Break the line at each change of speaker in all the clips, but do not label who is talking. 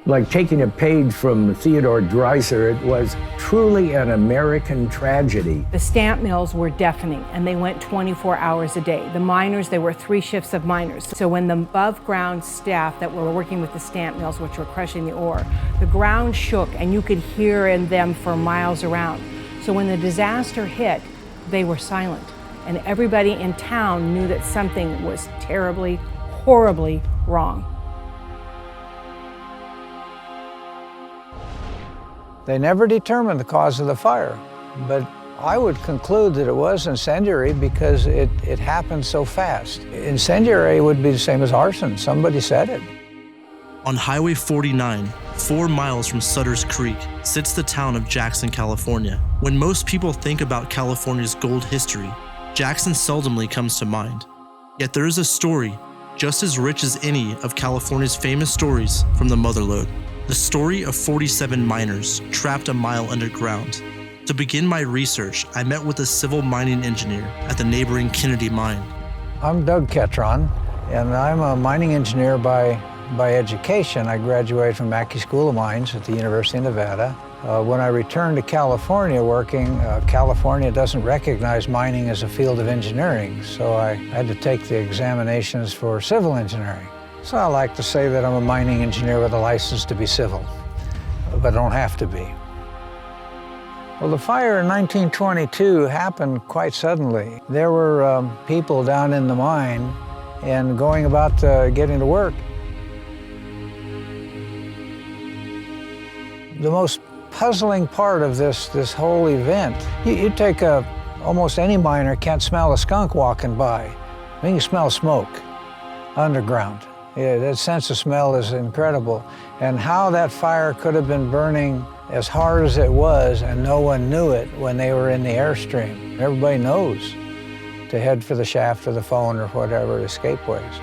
Like taking a page from Theodore Dreiser, it was truly an American tragedy.
The stamp mills were deafening, and they went 24 hours a day. The miners, there were 3 shifts of miners. So when the above-ground staff that were working with the stamp mills, which were crushing the ore, the ground shook, and you could hear in them for miles around. So when the disaster hit, they were silent, and everybody in town knew that something was terribly, horribly wrong.
They never determined the cause of the fire, but I would conclude that it was incendiary because it happened so fast. Incendiary would be the same as arson. Somebody said it.
On Highway 49, 4 miles from Sutter's Creek, sits the town of Jackson, California. When most people think about California's gold history, Jackson seldomly comes to mind. Yet there is a story just as rich as any of California's famous stories from the Motherlode. The story of 47 miners trapped a mile underground. To begin my research, I met with a civil mining engineer at the neighboring Kennedy Mine.
I'm Doug Ketron, and I'm a mining engineer by education. I graduated from Mackey School of Mines at the University of Nevada. When I returned to California working, California doesn't recognize mining as a field of engineering, so I had to take the examinations for civil engineering. So I like to say that I'm a mining engineer with a license to be civil, but I don't have to be. Well, the fire in 1922 happened quite suddenly. There were people down in the mine and going about getting to work. The most puzzling part of this whole event, you take almost any miner can't smell a skunk walking by. I mean, you smell smoke underground. Yeah, that sense of smell is incredible. And how that fire could have been burning as hard as it was and no one knew it when they were in the airstream. Everybody knows to head for the shaft or the phone or whatever, escape ways.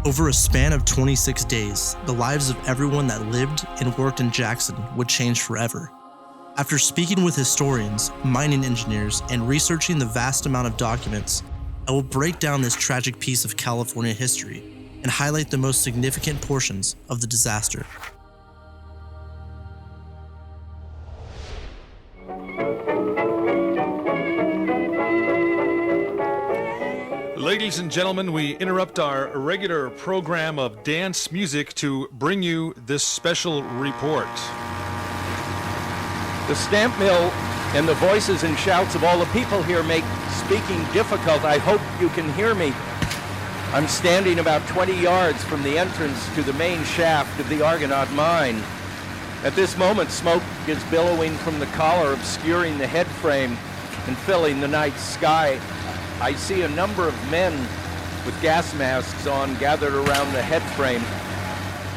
Over a span of 26 days, the lives of everyone that lived and worked in Jackson would change forever. After speaking with historians, mining engineers, and researching the vast amount of documents, I will break down this tragic piece of California history and highlight the most significant portions of the disaster.
Ladies and gentlemen, we interrupt our regular program of dance music to bring you this special report.
The stamp mill and the voices and shouts of all the people here make speaking difficult. I hope you can hear me. I'm standing about 20 yards from the entrance to the main shaft of the Argonaut Mine. At this moment, smoke is billowing from the collar, obscuring the head frame and filling the night sky. I see a number of men with gas masks on gathered around the head frame.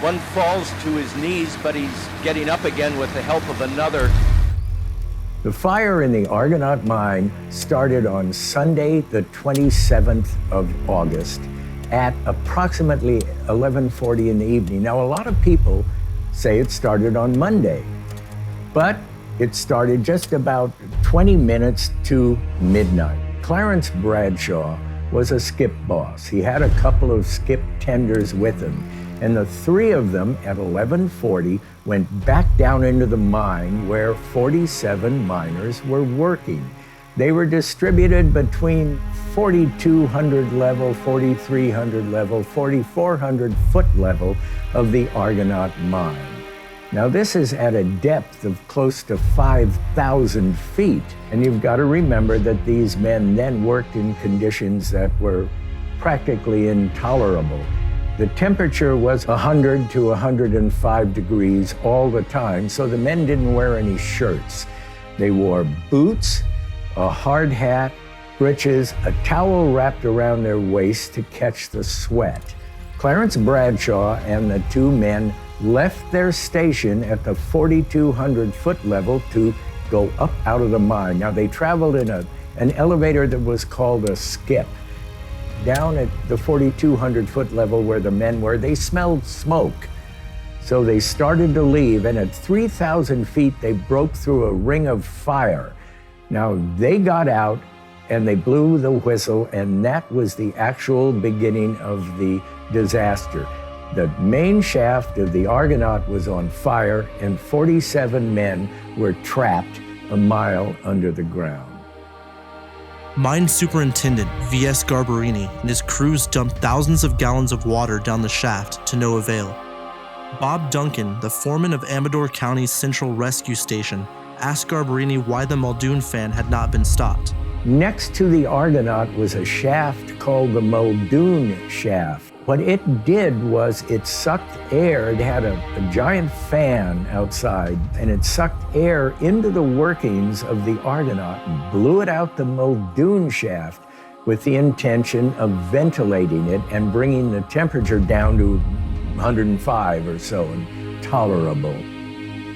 One falls to his knees, but he's getting up again with the help of another.
The fire in the Argonaut Mine started on Sunday, the 27th of August at approximately 11:40 in the evening. Now, a lot of people say it started on Monday, but it started just about 20 minutes to midnight. Clarence Bradshaw was a skip boss. He had a couple of skip tenders with him, and the 3 of them at 11:40 went back down into the mine where 47 miners were working. They were distributed between 4,200 level, 4,300 level, 4,400 foot level of the Argonaut Mine. Now this is at a depth of close to 5,000 feet, and you've got to remember that these men then worked in conditions that were practically intolerable. The temperature was 100 to 105 degrees all the time, so the men didn't wear any shirts. They wore boots, a hard hat, breeches, a towel wrapped around their waist to catch the sweat. Clarence Bradshaw and the 2 men left their station at the 4,200 foot level to go up out of the mine. Now they traveled in an elevator that was called a skip. Down at the 4,200 foot level where the men were, they smelled smoke. So they started to leave, and at 3,000 feet, they broke through a ring of fire. Now they got out and they blew the whistle, and that was the actual beginning of the disaster. The main shaft of the Argonaut was on fire, and 47 men were trapped a mile under the ground.
Mine Superintendent V.S. Garbarini and his crews dumped thousands of gallons of water down the shaft to no avail. Bob Duncan, the foreman of Amador County's Central Rescue Station, asked Garbarini why the Muldoon fan had not been stopped.
Next to the Argonaut was a shaft called the Muldoon shaft. What it did was it sucked air. It had a giant fan outside, and it sucked air into the workings of the Argonaut and blew it out the Muldoon shaft with the intention of ventilating it and bringing the temperature down to 105 or so, and tolerable.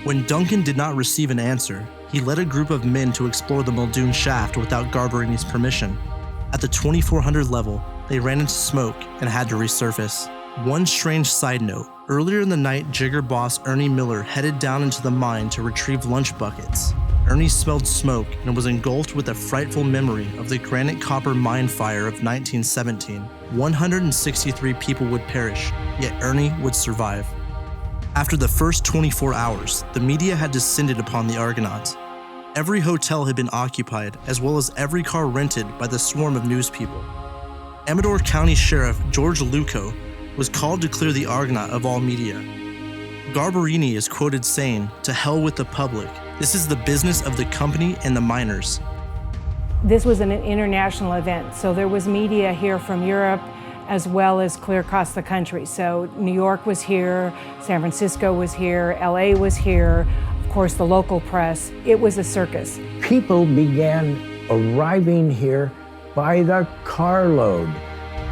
When Duncan did not receive an answer, he led a group of men to explore the Muldoon shaft without Garbarini's permission. At the 2400 level, they ran into smoke and had to resurface. One strange side note, earlier in the night, Jigger boss Ernie Miller headed down into the mine to retrieve lunch buckets. Ernie smelled smoke and was engulfed with a frightful memory of the granite copper mine fire of 1917. 163 people would perish, yet Ernie would survive. After the first 24 hours, the media had descended upon the Argonauts. Every hotel had been occupied, as well as every car rented by the swarm of news people. Amador County Sheriff George Luco was called to clear the Argonaut of all media. Garbarini is quoted saying, "To hell with the public. This is the business of the company and the miners."
This was an international event, so there was media here from Europe as well as clear across the country. So New York was here, San Francisco was here, LA was here, of course the local press. It was a circus.
People began arriving here by the carload.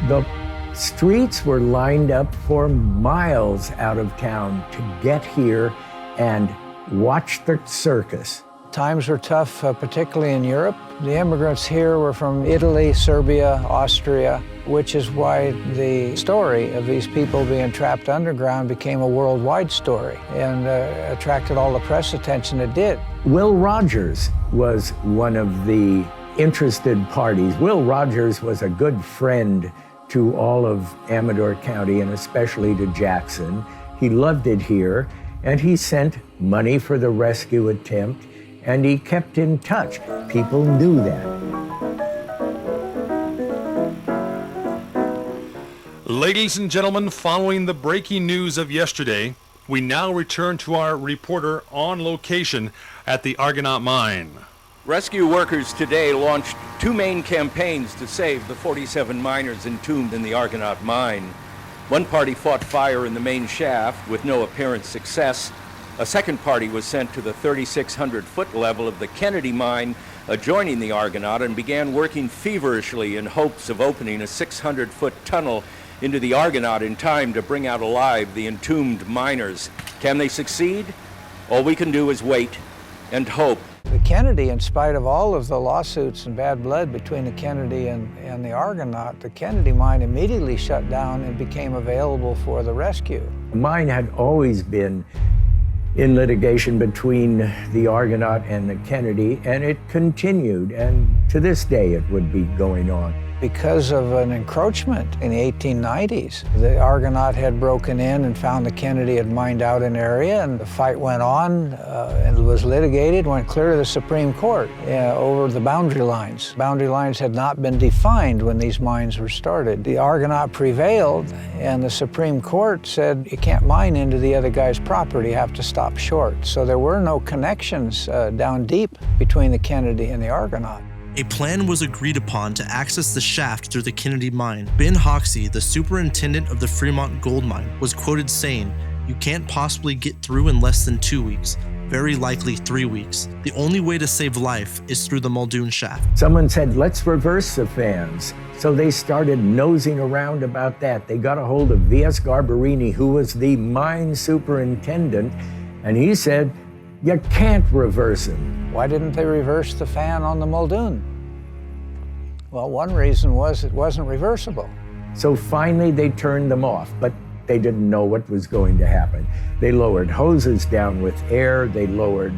The streets were lined up for miles out of town to get here and watch the circus.
Times were tough, particularly in Europe. The immigrants here were from Italy, Serbia, Austria, which is why the story of these people being trapped underground became a worldwide story and attracted all the press attention it did.
Will Rogers was one of the interested parties. Will Rogers was a good friend to all of Amador County and especially to Jackson. He loved it here, and he sent money for the rescue attempt, and he kept in touch. People knew that.
Ladies and gentlemen, following the breaking news of yesterday, we now return to our reporter on location at the Argonaut Mine.
Rescue workers today launched two main campaigns to save the 47 miners entombed in the Argonaut Mine. One party fought fire in the main shaft with no apparent success. A second party was sent to the 3,600-foot level of the Kennedy Mine adjoining the Argonaut and began working feverishly in hopes of opening a 600-foot tunnel into the Argonaut in time to bring out alive the entombed miners. Can they succeed? All we can do is wait and hope.
The Kennedy, in spite of all of the lawsuits and bad blood between the Kennedy and the Argonaut, the Kennedy mine immediately shut down and became available for the rescue.
The mine had always been in litigation between the Argonaut and the Kennedy, and it continued, and to this day it would be going on.
Because of an encroachment in the 1890s, the Argonaut had broken in and found the Kennedy had mined out an area, and the fight went on and was litigated, went clear to the Supreme Court over the boundary lines. Boundary lines had not been defined when these mines were started. The Argonaut prevailed, and the Supreme Court said you can't mine into the other guy's property, you have to stop short. So there were no connections down deep between the Kennedy and the Argonaut.
A plan was agreed upon to access the shaft through the Kennedy Mine. Ben Hoxie, the superintendent of the Fremont Gold Mine, was quoted saying, "You can't possibly get through in less than 2 weeks, very likely 3 weeks. The only way to save life is through the Muldoon shaft."
Someone said, let's reverse the fans. So they started nosing around about that. They got a hold of V.S. Garbarini, who was the mine superintendent, and he said, you can't reverse them.
Why didn't they reverse the fan on the Muldoon? Well, one reason was it wasn't reversible.
So finally they turned them off, but they didn't know what was going to happen. They lowered hoses down with air, they lowered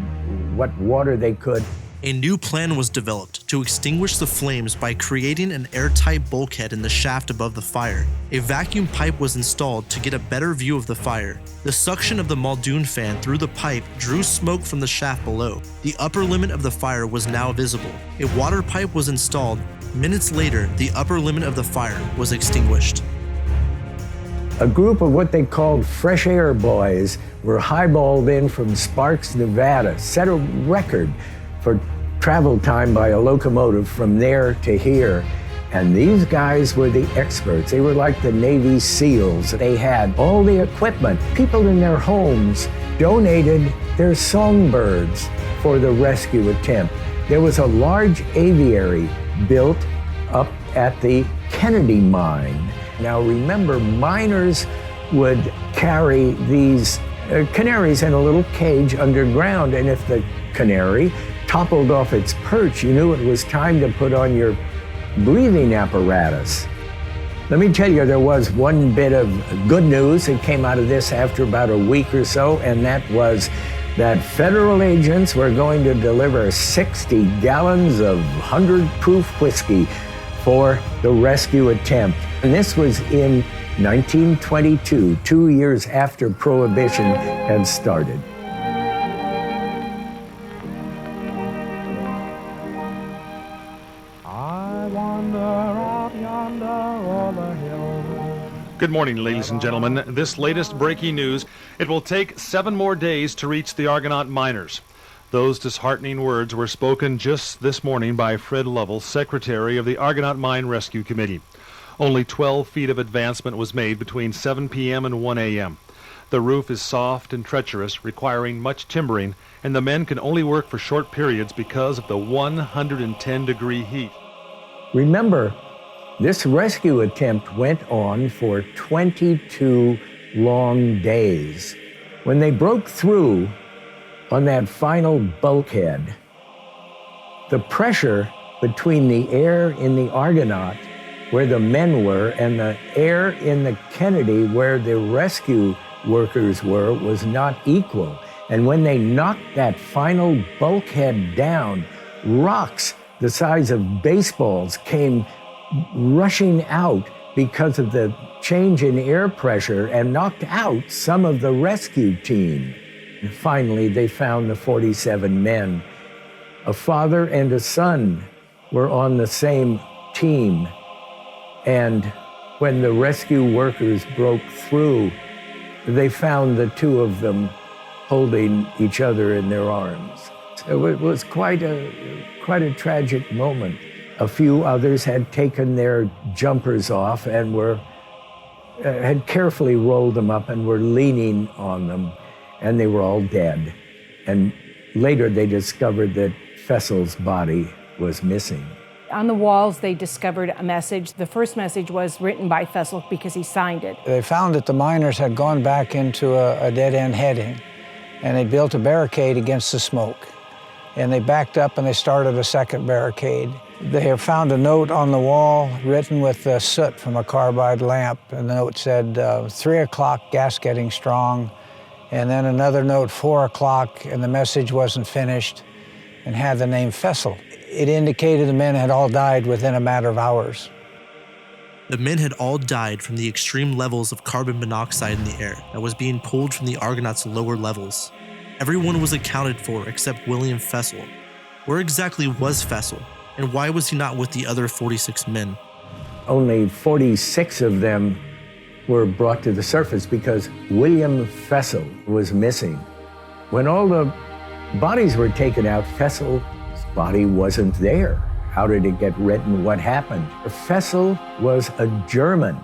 what water they could.
A new plan was developed to extinguish the flames by creating an airtight bulkhead in the shaft above the fire. A vacuum pipe was installed to get a better view of the fire. The suction of the Muldoon fan through the pipe drew smoke from the shaft below. The upper limit of the fire was now visible. A water pipe was installed. Minutes later, the upper limit of the fire was extinguished.
A group of what they called fresh air boys were highballed in from Sparks, Nevada, set a record for travel time by a locomotive from there to here. And these guys were the experts. They were like the Navy SEALs. They had all the equipment. People in their homes donated their songbirds for the rescue attempt. There was a large aviary built up at the Kennedy mine. Now remember, miners would carry these canaries in a little cage underground, and if the canary toppled off its perch, you knew it was time to put on your breathing apparatus. Let me tell you, there was one bit of good news that came out of this after about a week or so, and that was that federal agents were going to deliver 60 gallons of 100-proof whiskey for the rescue attempt. And this was in 1922, 2 years after Prohibition had started.
Good morning, ladies and gentlemen. This latest breaking news, it will take 7 more days to reach the Argonaut miners. Those disheartening words were spoken just this morning by Fred Lovell, secretary of the Argonaut Mine Rescue Committee. Only 12 feet of advancement was made between 7 p.m. and 1 a.m. The roof is soft and treacherous, requiring much timbering, and the men can only work for short periods because of the 110-degree heat.
Remember, this rescue attempt went on for 22 long days. When they broke through on that final bulkhead, the pressure between the air in the Argonaut, where the men were, and the air in the Kennedy, where the rescue workers were, was not equal. And when they knocked that final bulkhead down, rocks the size of baseballs came rushing out because of the change in air pressure and knocked out some of the rescue team. And finally, they found the 47 men. A father and a son were on the same team. And when the rescue workers broke through, they found the two of them holding each other in their arms. So it was quite a tragic moment. A few others had taken their jumpers off and had carefully rolled them up and were leaning on them, and they were all dead. And later they discovered that Fessel's body was missing.
On the walls, they discovered a message. The first message was written by Fessel because he signed it.
They found that the miners had gone back into a dead-end heading, and they built a barricade against the smoke. And they backed up and they started a second barricade. They have found a note on the wall written with soot from a carbide lamp, and the note said, 3 o'clock, gas getting strong. And then another note, 4 o'clock, and the message wasn't finished, and had the name Fessel. It indicated the men had all died within a matter of hours.
The men had all died from the extreme levels of carbon monoxide in the air that was being pulled from the Argonaut's lower levels. Everyone was accounted for except William Fessel. Where exactly was Fessel, and why was he not with the other 46 men?
Only 46 of them were brought to the surface because William Fessel was missing. When all the bodies were taken out, Fessel's body wasn't there. How did it get written? What happened? Fessel was a German.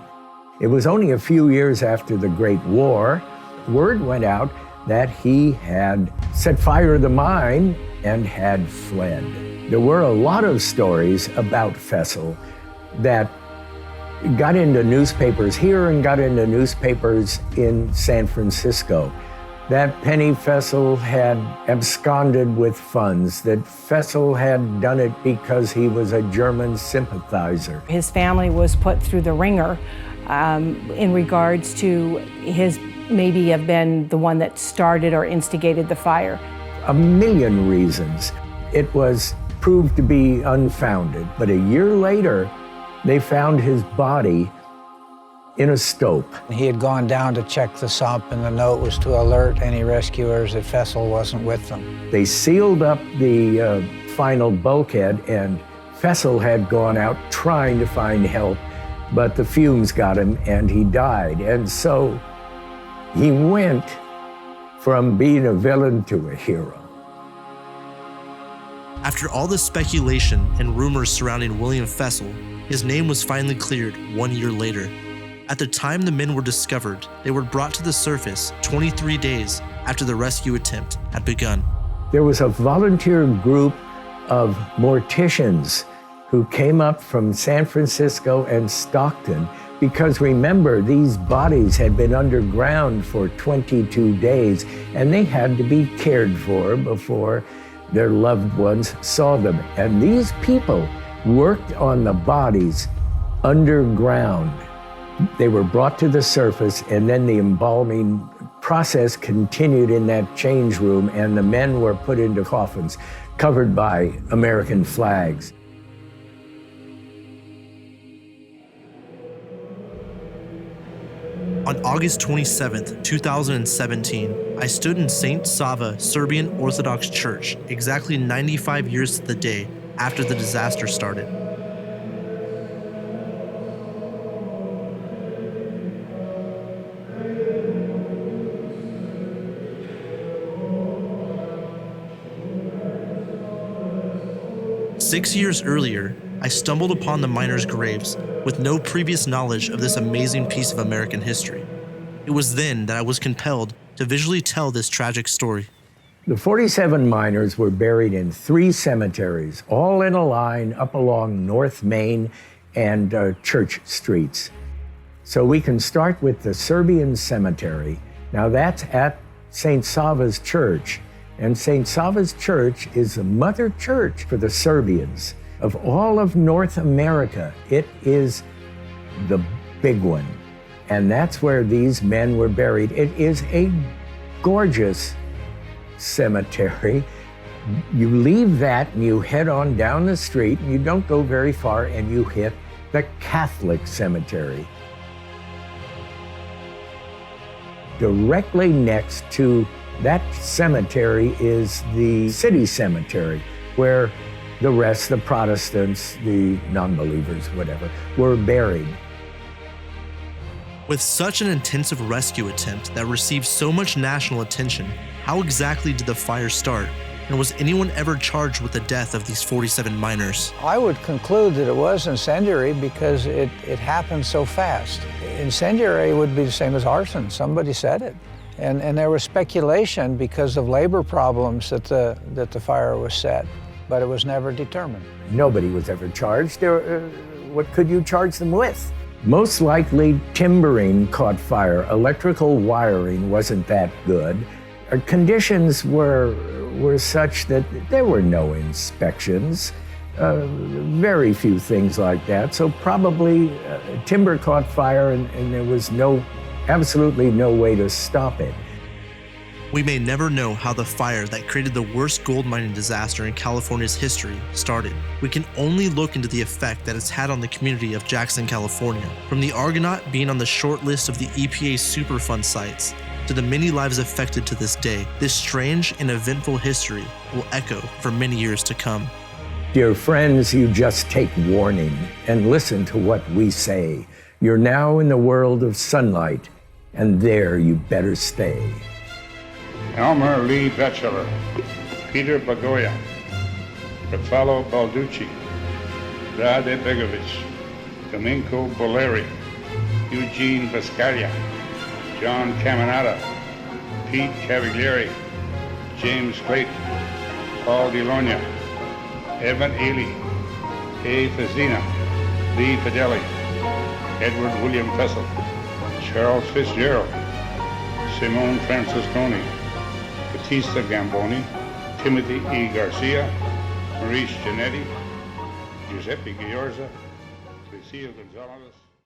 It was only a few years after the Great War. Word went out that he had set fire to the mine and had fled. There were a lot of stories about Fessel that got into newspapers here and got into newspapers in San Francisco. That Penny Fessel had absconded with funds, that Fessel had done it because he was a German sympathizer.
His family was put through the ringer in regards to his maybe have been the one that started or instigated the fire.
A million reasons. it was proved to be unfounded. But a year later, they found his body in a stope.
He had gone down to check the sump, and the note was to alert any rescuers that Fessel wasn't with them.
They sealed up the final bulkhead, and Fessel had gone out trying to find help, but the fumes got him and he died. And so he went from being a villain to a hero.
After all the speculation and rumors surrounding William Fessel, his name was finally cleared 1 year later. At the time the men were discovered, they were brought to the surface 23 days after the rescue attempt had begun.
There was a volunteer group of morticians who came up from San Francisco and Stockton, because remember, these bodies had been underground for 22 days and they had to be cared for before their loved ones saw them. And these people worked on the bodies underground. They were brought to the surface, and then the embalming process continued in that change room, and the men were put into coffins covered by American flags.
On August 27, 2017, I stood in St. Sava Serbian Orthodox Church exactly 95 years to the day after the disaster started. Six years earlier, I stumbled upon the miners' graves with no previous knowledge of this amazing piece of American history. It was then that I was compelled to visually tell this tragic story.
The 47 miners were buried in 3 cemeteries, all in a line up along North Main and Church Streets. So we can start with the Serbian cemetery. Now that's at St. Sava's Church. And St. Sava's Church is the mother church for the Serbians. Of all of North America, it is the big one. And that's where these men were buried. It is a gorgeous cemetery. You leave that and you head on down the street, and you don't go very far, and you hit the Catholic cemetery. Directly next to that cemetery is the city cemetery, where the rest, the Protestants, the non-believers, whatever, were buried.
With such an intensive rescue attempt that received so much national attention, how exactly did the fire start? And was anyone ever charged with the death of these 47 miners?
I would conclude that it was incendiary because it happened so fast. Incendiary would be the same as arson. Somebody said it. And there was speculation because of labor problems that the fire was set, but it was never determined.
Nobody was ever charged. What could you charge them with? Most likely timbering caught fire. Electrical wiring wasn't that good. Conditions were such that there were no inspections, very few things like that. So probably timber caught fire and there was absolutely no way to stop it.
We may never know how the fire that created the worst gold mining disaster in California's history started. We can only look into the effect that it's had on the community of Jackson, California. From the Argonaut being on the short list of the EPA's Superfund sites, to the many lives affected to this day, this strange and eventful history will echo for many years to come.
Dear friends, you just take warning and listen to what we say. You're now in the world of sunlight, and there you better stay.
Elmer Lee Batchelor, Peter Bagoya, Raffaello Balducci, Rade Begovic, Domingo Boleri, Eugene Vascaria, John Caminata, Pete Cavalieri, James Clayton, Paul DeLogna, Evan Ely, A. Fazina, Lee Fideli, Edward William Fessel, Charles Fitzgerald, Simone Francesconi, Batista Gamboni, Timothy E. Garcia, Maurice Giannetti, Giuseppe Giorza, Cecile Gonzalez,